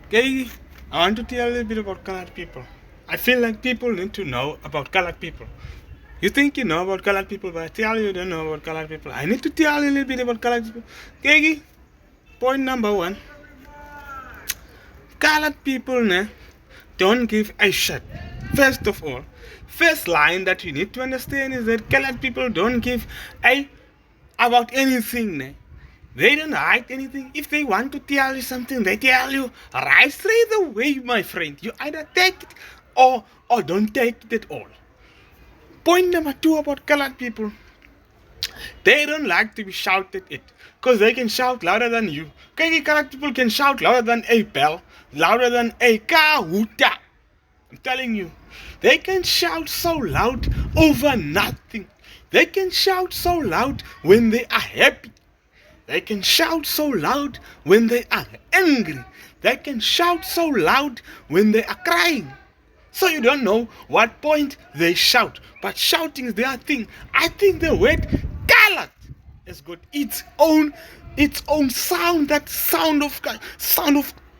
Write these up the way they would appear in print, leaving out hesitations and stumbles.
Okay, I want to tell a little bit about colored people. I feel like people need to know about colored people. You think you know about colored people, but I tell you don't know about colored people. I need to tell you a little bit about colored people. Okay, point number one. Colored people don't give a shit. First of all, first line that you need to understand is that colored people don't give a about anything. They don't hide anything. If they want to tell you something, they tell you right straight away, my friend. You either take it or don't take it at all. Point number two about colored people. They don't like to be shouted at because they can shout louder than you. Okay, colored people can shout louder than a bell, louder than a kahuta. I'm telling you, they can shout so loud over nothing. They can shout so loud when they are happy. They can shout so loud when they are angry. They can shout so loud when they are crying. So you don't know what point they shout. But shouting is their thing. I think the word colored has got its own sound, that sound of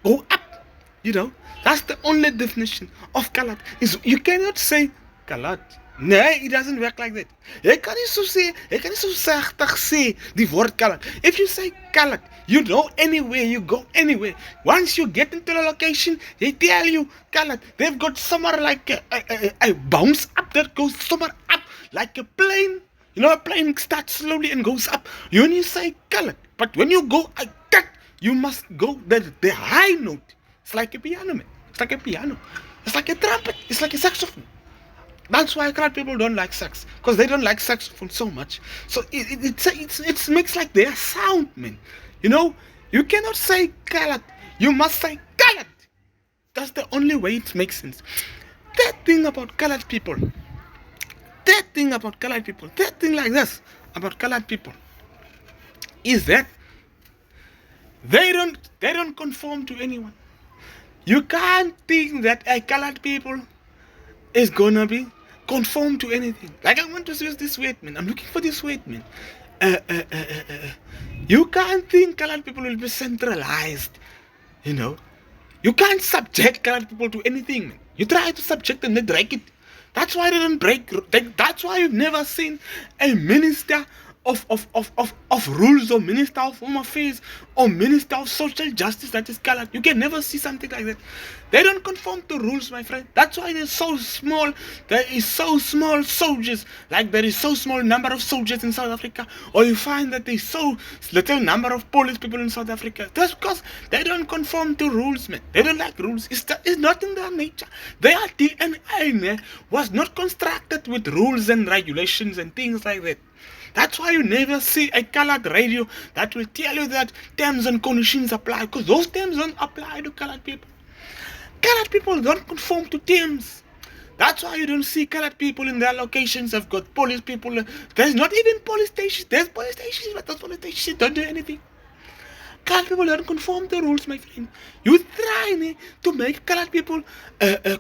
go up. You know, that's the only definition of colored. Is you cannot say colored. No, it doesn't work like that. Jy kan nie so die woord colored. If you say colored, you know anywhere you go, anywhere. Once you get into the location, they tell you colored. They've got somewhere like a bounce up that goes somewhere up, like a plane. You know, a plane starts slowly and goes up. You only say colored. But when you go a cut, you must go the high note. It's like a piano, man. It's like a piano. It's like a trumpet. It's like a saxophone. That's why colored people don't like sax, because they don't like saxophone so much. So it makes like their sound, man. You know, you cannot say colored. You must say colored. That's the only way it makes sense. That thing about colored people. That thing about colored people. That thing like this about colored people is that they don't conform to anyone. You can't think that a colored people is gonna be conform to anything. Like I want to use this weight, man. I'm looking for this weight, man. You can't think colored people will be centralized. You know, you can't subject colored people to anything, man. You try to subject them, they break it. That's why they don't break. That's why you've never seen a minister of rules, or minister of home affairs, or minister of social justice that is colored. You can never see something like that. They don't conform to rules, my friend. That's why they're so small. There is so small soldiers. Like there is so small number of soldiers in South Africa, or you find that there's so little number of police people in South Africa. That's because they don't conform to rules, man. They don't like rules. It's not in their nature. Their DNA was not constructed with rules and regulations and things like that. That's why you never see a colored radio that will tell you that terms and conditions apply, because those terms don't apply to colored people. Colored people don't conform to terms. That's why you don't see colored people in their locations. Have got police people. There's not even police stations. There's police stations, but those police stations don't do anything. Colored people don't conform to rules, my friend. You try to make colored people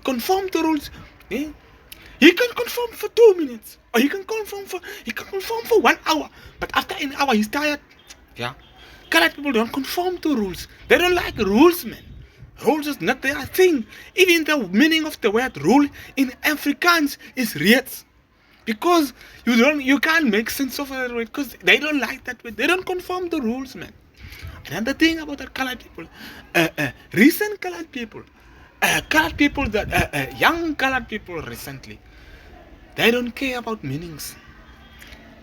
conform to rules. He can conform for 2 minutes, or he can conform for 1 hour. But after an hour, he's tired. Yeah, colored people don't conform to rules. They don't like rules, man. Rules is not their thing. Even the meaning of the word rule in Afrikaans is reeds, because you can't make sense of it, because they don't like that word. They don't conform to rules, man. Another thing about the colored people, recent colored people. Young colored people recently, they don't care about meanings.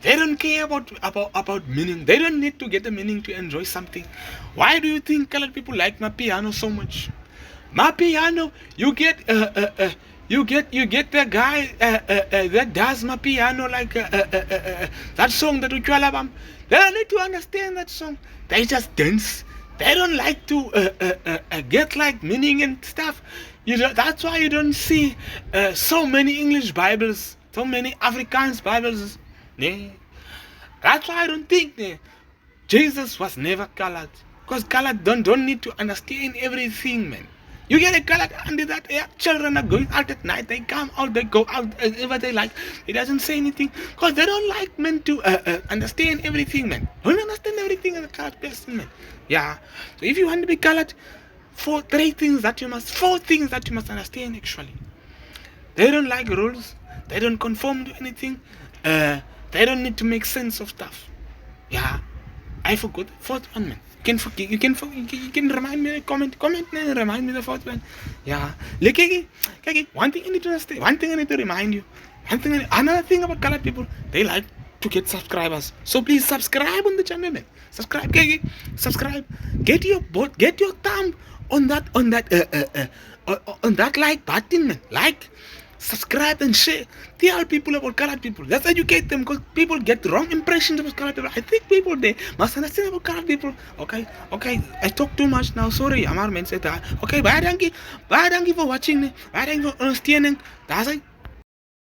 They don't care about meaning. They don't need to get a meaning to enjoy something. Why do you think colored people like my piano so much? My piano, you get the guy that does my piano, like that song that we call. They don't need to understand that song. They just dance. They don't like to get like meaning and stuff. That's why you don't see so many English Bibles, so many Afrikaans Bibles. Nee. That's why I don't think Jesus was never colored, because colored don't need to understand everything, man. You get a colored under that, children are going out at night. They come out, they go out, whatever they like. It doesn't say anything, because they don't like men to understand everything, man. Don't understand everything as a colored person, man. Yeah. So if you want to be colored, Four things that you must understand actually. They don't like rules. They don't conform to anything. They don't need to make sense of stuff. Yeah, I forgot the fourth one, man. You can remind me. Comment and remind me the fourth one. Yeah, look, one thing I need to understand. One thing I need to remind you. Another thing about colored people, they like to get subscribers. So please subscribe on the channel, man. Subscribe, subscribe. Get your thumb on that like button, man. Like, subscribe and share. Tell people about colored people. Let's educate them, because people get wrong impressions about colored people. I think people they must understand about colored people. Okay. I talk too much now. Sorry, Amar men said that. Okay, bye, thank you for watching. Bye, thank you for understanding. That's it.